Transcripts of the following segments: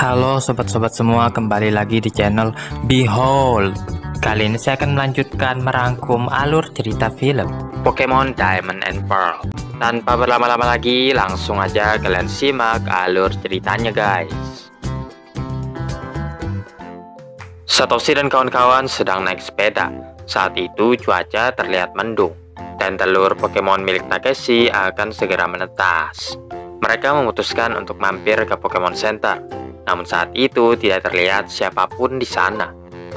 Halo sobat-sobat semua, kembali lagi di channel Behold. Kali ini saya akan melanjutkan merangkum alur cerita film Pokemon Diamond and Pearl. Tanpa berlama-lama lagi, langsung aja kalian simak alur ceritanya guys. Satoshi dan kawan-kawan sedang naik sepeda. Saat itu cuaca terlihat mendung dan telur Pokemon milik Takeshi akan segera menetas. Mereka memutuskan untuk mampir ke Pokemon Center. Namun saat itu tidak terlihat siapapun di sana.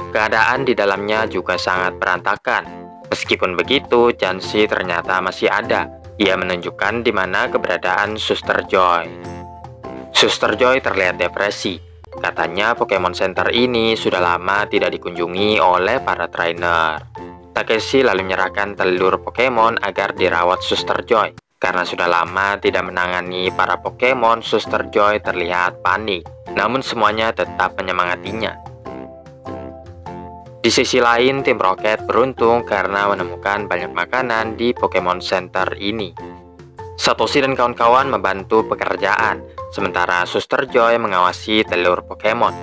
Keadaan di dalamnya juga sangat berantakan. Meskipun begitu, Chansey ternyata masih ada. Ia menunjukkan di mana keberadaan Suster Joy. Suster Joy terlihat depresi. Katanya Pokemon Center ini sudah lama tidak dikunjungi oleh para trainer. Takeshi lalu menyerahkan telur Pokemon agar dirawat Suster Joy. Karena sudah lama tidak menangani para Pokemon, Suster Joy terlihat panik. Namun semuanya tetap menyemangatinya. Di sisi lain, tim Rocket beruntung karena menemukan banyak makanan di Pokemon Center ini. Satoshi dan kawan-kawan membantu pekerjaan, sementara Suster Joy mengawasi telur Pokemon.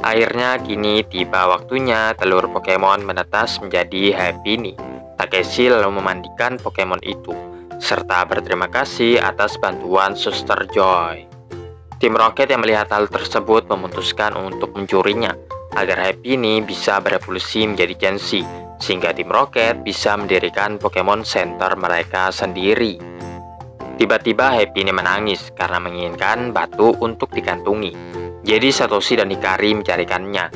Akhirnya kini tiba waktunya telur Pokemon menetas menjadi Happiny. Takeshi lalu memandikan Pokemon itu, serta berterima kasih atas bantuan Suster Joy. Tim Rocket yang melihat hal tersebut memutuskan untuk mencurinya, agar Happiny bisa berevolusi menjadi Chansey, sehingga tim Rocket bisa mendirikan Pokemon Center mereka sendiri. Tiba-tiba Happiny menangis karena menginginkan batu untuk digantungi. Jadi Satoshi dan Hikari mencarikannya.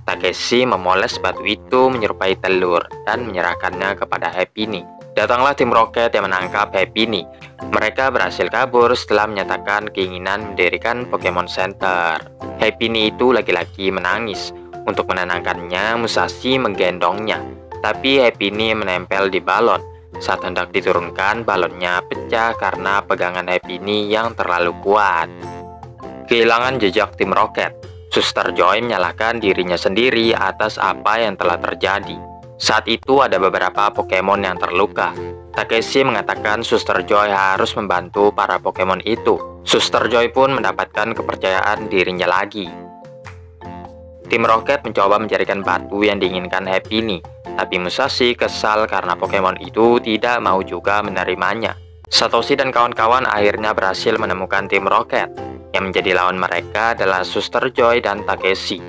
Takeshi memoles batu itu menyerupai telur dan menyerahkannya kepada Happiny. Datanglah tim Rocket yang menangkap Happiny. Mereka berhasil kabur setelah menyatakan keinginan mendirikan Pokemon Center. Happiny itu lagi-lagi menangis. Untuk menenangkannya, Musashi menggendongnya. Tapi Happiny menempel di balon. Saat hendak diturunkan, balonnya pecah karena pegangan Happiny yang terlalu kuat. Kehilangan jejak tim Rocket, Suster Joy menyalahkan dirinya sendiri atas apa yang telah terjadi. Saat itu ada beberapa Pokemon yang terluka. Takeshi mengatakan Suster Joy harus membantu para Pokemon itu. Suster Joy pun mendapatkan kepercayaan dirinya lagi. Tim Rocket mencoba mencarikan batu yang diinginkan Happiny, tapi Musashi kesal karena Pokemon itu tidak mau juga menerimanya. Satoshi dan kawan-kawan akhirnya berhasil menemukan tim Rocket. Yang menjadi lawan mereka adalah Suster Joy dan Takeshi.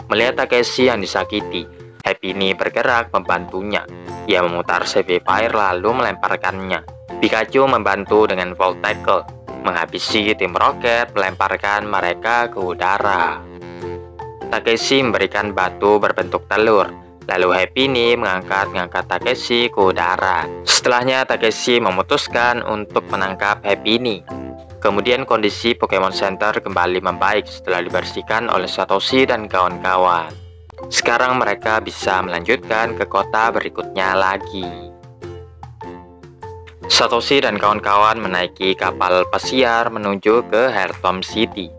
Melihat Takeshi yang disakiti, Happiny bergerak membantunya. Ia memutar CV Fire lalu melemparkannya. Pikachu membantu dengan Volt Tackle, menghabisi tim Rocket, melemparkan mereka ke udara. Takeshi memberikan batu berbentuk telur, lalu Happiny mengangkat Takeshi ke udara. Setelahnya Takeshi memutuskan untuk menangkap Happiny. Kemudian kondisi Pokemon Center kembali membaik setelah dibersihkan oleh Satoshi dan kawan-kawan. Sekarang mereka bisa melanjutkan ke kota berikutnya lagi. Satoshi dan kawan-kawan menaiki kapal pesiar menuju ke Hearthome City.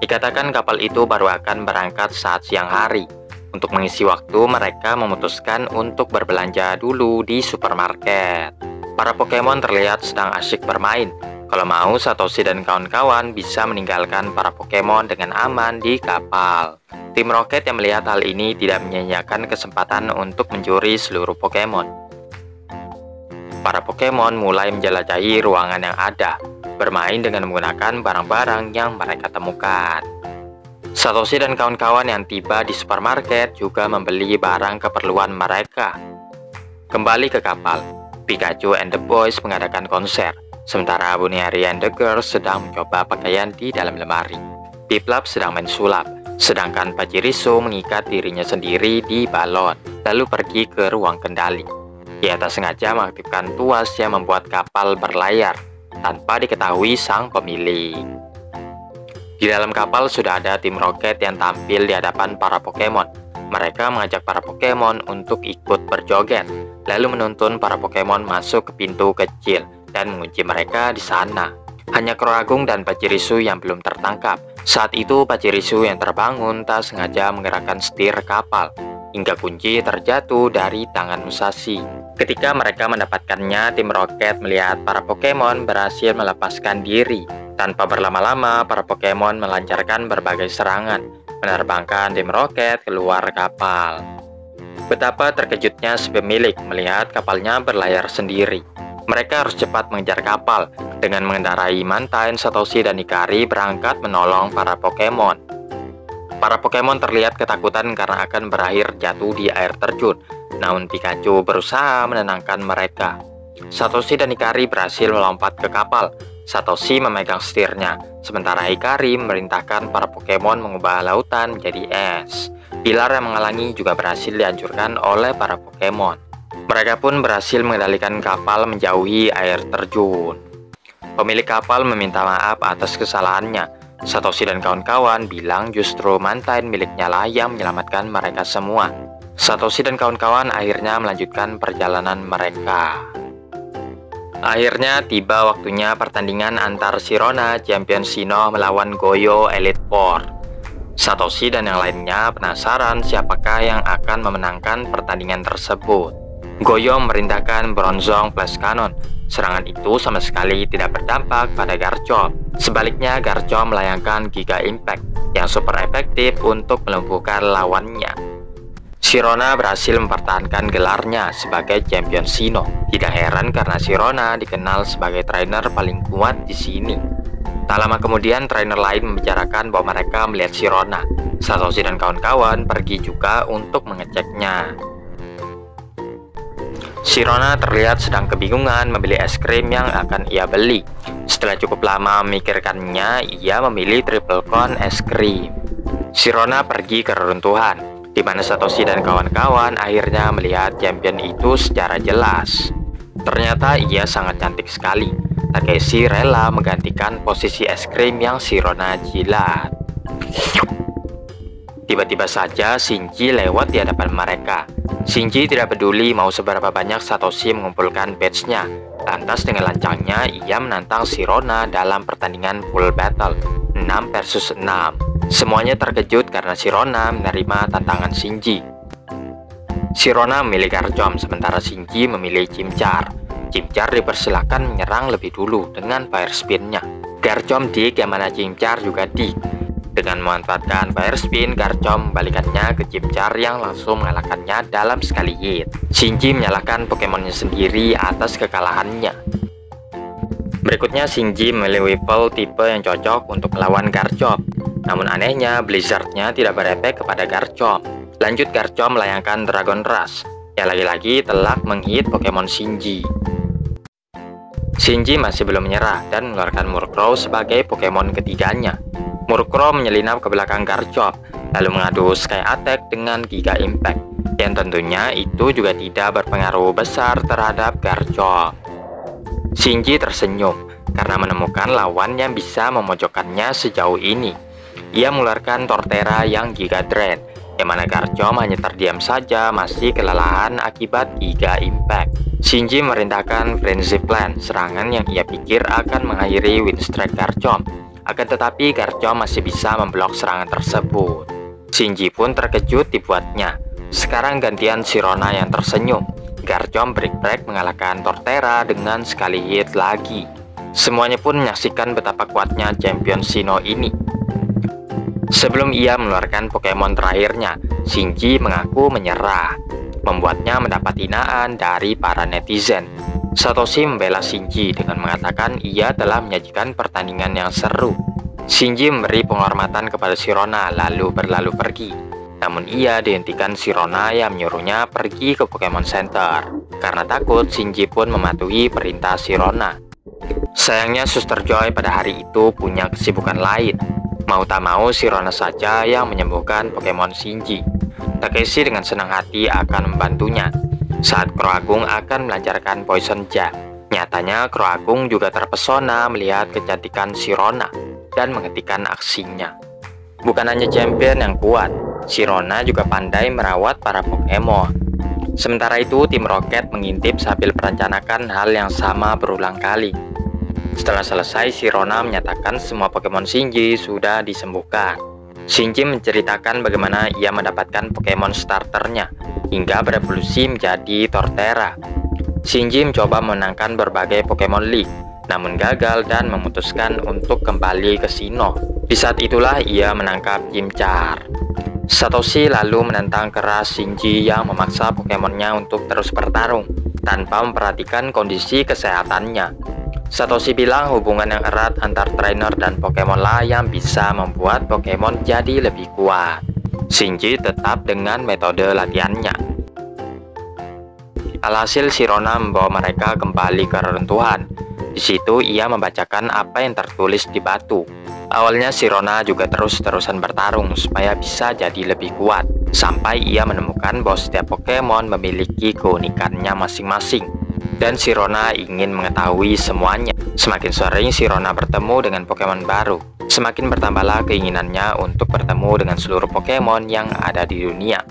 Dikatakan kapal itu baru akan berangkat saat siang hari. Untuk mengisi waktu, mereka memutuskan untuk berbelanja dulu di supermarket. Para Pokemon terlihat sedang asyik bermain. Kalau mau, Satoshi dan kawan-kawan bisa meninggalkan para Pokemon dengan aman di kapal. Tim Rocket yang melihat hal ini tidak menyia-nyiakan kesempatan untuk mencuri seluruh Pokemon. Para Pokemon mulai menjelajahi ruangan yang ada, bermain dengan menggunakan barang-barang yang mereka temukan. Satoshi dan kawan-kawan yang tiba di supermarket juga membeli barang keperluan mereka. Kembali ke kapal, Pikachu and the Boys mengadakan konser. Sementara Bunnyari and the Girls sedang mencoba pakaian di dalam lemari. Piplup sedang main sulap, sedangkan Pachirisu mengikat dirinya sendiri di balon, lalu pergi ke ruang kendali. Ia tak sengaja mengaktifkan tuas yang membuat kapal berlayar, tanpa diketahui sang pemilik. Di dalam kapal sudah ada tim Rocket yang tampil di hadapan para Pokemon. Mereka mengajak para Pokemon untuk ikut berjoget, lalu menuntun para Pokemon masuk ke pintu kecil dan mengunci mereka di sana. Hanya Kroagung dan Pachirisu yang belum tertangkap. Saat itu Pachirisu yang terbangun tak sengaja menggerakkan setir kapal. hingga kunci terjatuh dari tangan Musashi. Ketika mereka mendapatkannya, tim Rocket melihat para Pokemon berhasil melepaskan diri. Tanpa berlama-lama, para Pokemon melancarkan berbagai serangan, menerbangkan tim Rocket keluar kapal. Betapa terkejutnya si pemilik melihat kapalnya berlayar sendiri. Mereka harus cepat mengejar kapal. Dengan mengendarai Mantine, Satoshi dan Hikari berangkat menolong para Pokemon. Para Pokemon terlihat ketakutan karena akan berakhir jatuh di air terjun. Namun Pikachu berusaha menenangkan mereka. Satoshi dan Hikari berhasil melompat ke kapal. Satoshi memegang setirnya, sementara Hikari memerintahkan para Pokemon mengubah lautan menjadi es. Pilar yang menghalangi juga berhasil dihancurkan oleh para Pokemon. Mereka pun berhasil mengendalikan kapal menjauhi air terjun. Pemilik kapal meminta maaf atas kesalahannya. Satoshi dan kawan-kawan bilang justru Mantine miliknya lah yang menyelamatkan mereka semua. Satoshi dan kawan-kawan akhirnya melanjutkan perjalanan mereka. Akhirnya tiba waktunya pertandingan antar Sirona Champion Sinnoh melawan Goyo Elite Four. Satoshi dan yang lainnya penasaran siapakah yang akan memenangkan pertandingan tersebut. Goyo memerintahkan Bronzong Flash Cannon. Serangan itu sama sekali tidak berdampak pada Garchomp. Sebaliknya, Garchomp melayangkan Giga Impact yang super efektif untuk melumpuhkan lawannya. Sirona berhasil mempertahankan gelarnya sebagai Champion Sinnoh. Tidak heran karena Sirona dikenal sebagai trainer paling kuat di sini. Tak lama kemudian, trainer lain membicarakan bahwa mereka melihat Sirona. Satoshi dan kawan-kawan pergi juga untuk mengeceknya. Sirona terlihat sedang kebingungan memilih es krim yang akan ia beli. Setelah cukup lama memikirkannya, ia memilih Triple Cone es krim. Sirona pergi ke reruntuhan, di mana Satoshi dan kawan-kawan akhirnya melihat champion itu secara jelas. Ternyata ia sangat cantik sekali. Takeshi rela menggantikan posisi es krim yang Sirona jilat. Tiba-tiba saja Shinji lewat di hadapan mereka. Shinji tidak peduli mau seberapa banyak Satoshi mengumpulkan badge-nya. Lantas dengan lancangnya ia menantang Sirona dalam pertandingan full battle 6 versus 6. Semuanya terkejut karena Sirona menerima tantangan Shinji. Sirona memilih Garchomp sementara Shinji memilih Chimchar. Chimchar dipersilakan menyerang lebih dulu dengan Fire Spin-nya. Garchomp dig yang mana Chimchar juga dig. Dengan memanfaatkan Fire Spin, Garchomp membalikannya ke Chimchar yang langsung mengalahkannya dalam sekali hit. Shinji menyalahkan Pokemonnya sendiri atas kekalahannya. Berikutnya Shinji memilih Weevil tipe yang cocok untuk melawan Garchomp. Namun anehnya Blizzard-nya tidak berefek kepada Garchomp. Lanjut Garchomp melayangkan Dragon Rush yang lagi-lagi telak menghit Pokemon Shinji. Shinji masih belum menyerah dan mengeluarkan Murkrow sebagai Pokemon ketiganya. Murkrow menyelinap ke belakang Garchomp, lalu mengadu Sky Attack dengan Giga Impact, yang tentunya itu juga tidak berpengaruh besar terhadap Garchomp. Shinji tersenyum karena menemukan lawan yang bisa memojokkannya sejauh ini. Ia mengeluarkan Torterra yang Giga Drain, yang mana Garchomp hanya terdiam saja masih kelelahan akibat Giga Impact. Shinji merintahkan Frenzy Plant, serangan yang ia pikir akan mengakhiri Windstrike Garchomp. Akan tetapi Garchomp masih bisa memblok serangan tersebut. Shinji pun terkejut dibuatnya. Sekarang gantian Sirona yang tersenyum. Garchomp break mengalahkan Torterra dengan sekali hit lagi. Semuanya pun menyaksikan betapa kuatnya Champion Sinnoh ini. Sebelum ia mengeluarkan Pokemon terakhirnya, Shinji mengaku menyerah, membuatnya mendapat hinaan dari para netizen. Satoshi membela Shinji dengan mengatakan ia telah menyajikan pertandingan yang seru. Shinji memberi penghormatan kepada Sirona lalu berlalu pergi. Namun ia dihentikan Sirona yang menyuruhnya pergi ke Pokemon Center. Karena takut, Shinji pun mematuhi perintah Sirona. Sayangnya Suster Joy pada hari itu punya kesibukan lain. Mau tak mau Sirona saja yang menyembuhkan Pokemon Shinji. Takeshi dengan senang hati akan membantunya saat Croagunk akan melancarkan Poison Jab. Nyatanya Croagunk juga terpesona melihat kecantikan Sirona dan menghentikan aksinya. Bukan hanya champion yang kuat, Sirona juga pandai merawat para Pokemon. Sementara itu tim Rocket mengintip sambil merencanakan hal yang sama berulang kali. Setelah selesai, Sirona menyatakan semua Pokemon Shinji sudah disembuhkan. Shinji menceritakan bagaimana ia mendapatkan Pokemon starternya hingga berevolusi menjadi Torterra. Shinji mencoba memenangkan berbagai Pokemon League, namun gagal dan memutuskan untuk kembali ke Sinnoh. Di saat itulah ia menangkap Chimchar. Satoshi lalu menentang keras Shinji yang memaksa Pokemonnya untuk terus bertarung tanpa memperhatikan kondisi kesehatannya. Satoshi bilang hubungan yang erat antar trainer dan Pokemon lah yang bisa membuat Pokemon jadi lebih kuat. Shinji tetap dengan metode latihannya. Alhasil Sirona membawa mereka kembali ke reruntuhan. Di situ ia membacakan apa yang tertulis di batu. Awalnya Sirona juga terus-terusan bertarung supaya bisa jadi lebih kuat, sampai ia menemukan bahwa setiap Pokemon memiliki keunikannya masing-masing, dan Sirona ingin mengetahui semuanya. Semakin sering Sirona bertemu dengan Pokemon baru, semakin bertambahlah keinginannya untuk bertemu dengan seluruh Pokemon yang ada di dunia.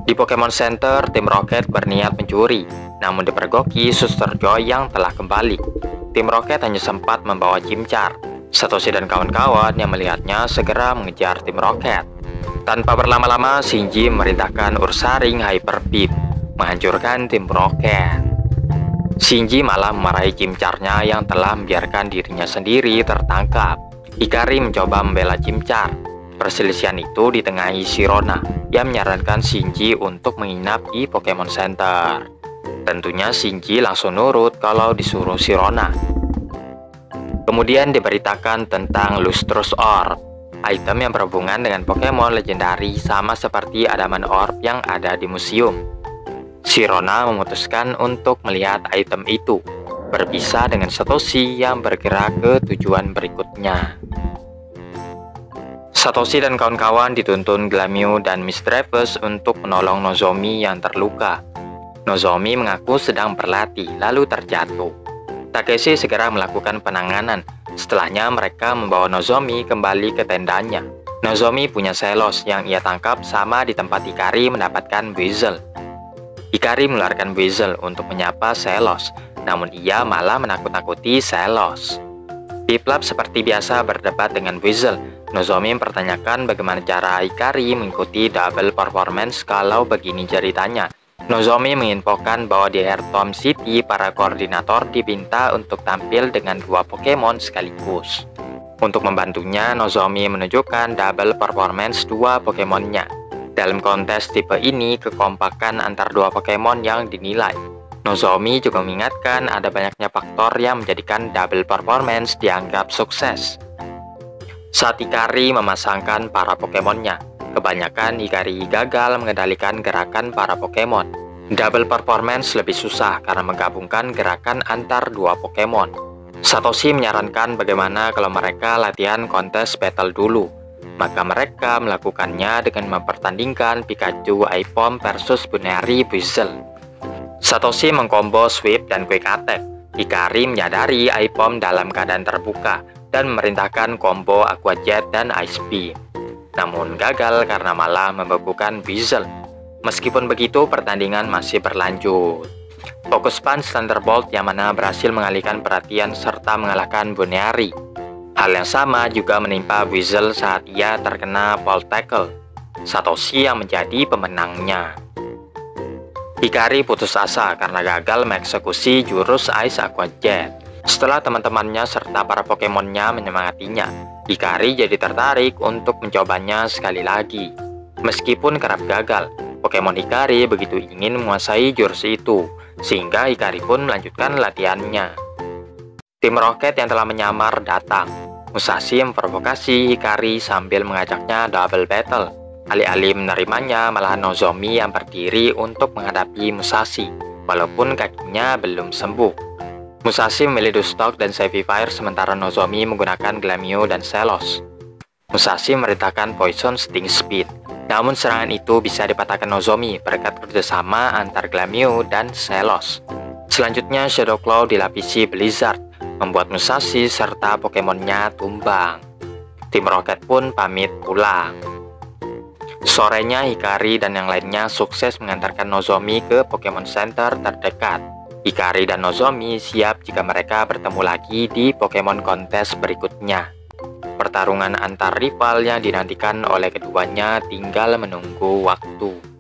Di Pokemon Center, tim Rocket berniat mencuri, namun dipergoki Suster Joy yang telah kembali. Tim Rocket hanya sempat membawa Chimchar. Satoshi dan kawan-kawan yang melihatnya segera mengejar tim Rocket. Tanpa berlama-lama, Shinji memerintahkan Ursaring Hyper Beam menghancurkan tim Rocket. Shinji malah memarahi Chimchar-nya yang telah membiarkan dirinya sendiri tertangkap. Hikari mencoba membela Chimchar. Perselisihan itu ditengahi Sirona yang menyarankan Shinji untuk menginap di Pokemon Center. Tentunya Shinji langsung nurut kalau disuruh Sirona. Kemudian diberitakan tentang Lustrous Orb, item yang berhubungan dengan Pokemon legendari sama seperti Adamant Orb yang ada di museum. Sirona memutuskan untuk melihat item itu, berpisah dengan Satoshi yang bergerak ke tujuan berikutnya. Satoshi dan kawan-kawan dituntun Glameow dan Misdreavus untuk menolong Nozomi yang terluka. Nozomi mengaku sedang berlatih lalu terjatuh. Takeshi segera melakukan penanganan. Setelahnya mereka membawa Nozomi kembali ke tendanya. Nozomi punya Celos yang ia tangkap sama di tempat Hikari mendapatkan Weasel. Hikari mengeluarkan Weasel untuk menyapa Celos, namun ia malah menakut-nakuti Celos. Piplup seperti biasa berdebat dengan Weasel. Nozomi mempertanyakan bagaimana cara Hikari mengikuti double performance kalau begini ceritanya. Nozomi menginfokan bahwa di Airtom City para koordinator diminta untuk tampil dengan 2 Pokemon sekaligus. Untuk membantunya, Nozomi menunjukkan double performance 2 Pokemonnya. Dalam kontes tipe ini, kekompakan antar 2 Pokemon yang dinilai. Nozomi juga mengingatkan ada banyaknya faktor yang menjadikan double performance dianggap sukses. Saat Hikari memasangkan para Pokemonnya, kebanyakan Hikari gagal mengendalikan gerakan para Pokemon. Double performance lebih susah karena menggabungkan gerakan antar 2 Pokemon. Satoshi menyarankan bagaimana kalau mereka latihan kontes battle dulu. Maka mereka melakukannya dengan mempertandingkan Pikachu Aipom versus Bunary Weasel. Satoshi mengkombo Sweep dan Quick Attack. Hikari menyadari Aipom dalam keadaan terbuka dan memerintahkan combo Aqua Jet dan Ice Beam. Namun gagal karena malah membekukan Weasel. Meskipun begitu, pertandingan masih berlanjut. Focus Punch Thunderbolt yang mana berhasil mengalihkan perhatian serta mengalahkan Bunary. Hal yang sama juga menimpa Weasel saat ia terkena Volt Tackle. Satoshi yang menjadi pemenangnya. Hikari putus asa karena gagal mengeksekusi jurus Ice Aqua Jet. Setelah teman-temannya serta para Pokemonnya menyemangatinya, Hikari jadi tertarik untuk mencobanya sekali lagi. Meskipun kerap gagal, Pokemon Hikari begitu ingin menguasai jurus itu, sehingga Hikari pun melanjutkan latihannya. Tim Rocket yang telah menyamar datang. Musashi memprovokasi Hikari sambil mengajaknya double battle. Alih-alih menerimanya, malah Nozomi yang berdiri untuk menghadapi Musashi, walaupun kakinya belum sembuh. Musashi memilih Dustock dan Savivire sementara Nozomi menggunakan Glameow dan Celos. Musashi memerintahkan Poison Sting Speed, namun serangan itu bisa dipatahkan Nozomi berkat kerjasama antar Glameow dan Celos. Selanjutnya Shadow Claw dilapisi Blizzard, membuat Musashi serta Pokemonnya tumbang. Tim Rocket pun pamit pulang. Sorenya Hikari dan yang lainnya sukses mengantarkan Nozomi ke Pokemon Center terdekat. Hikari dan Nozomi siap jika mereka bertemu lagi di Pokemon kontes berikutnya. Pertarungan antar rival yang dinantikan oleh keduanya tinggal menunggu waktu.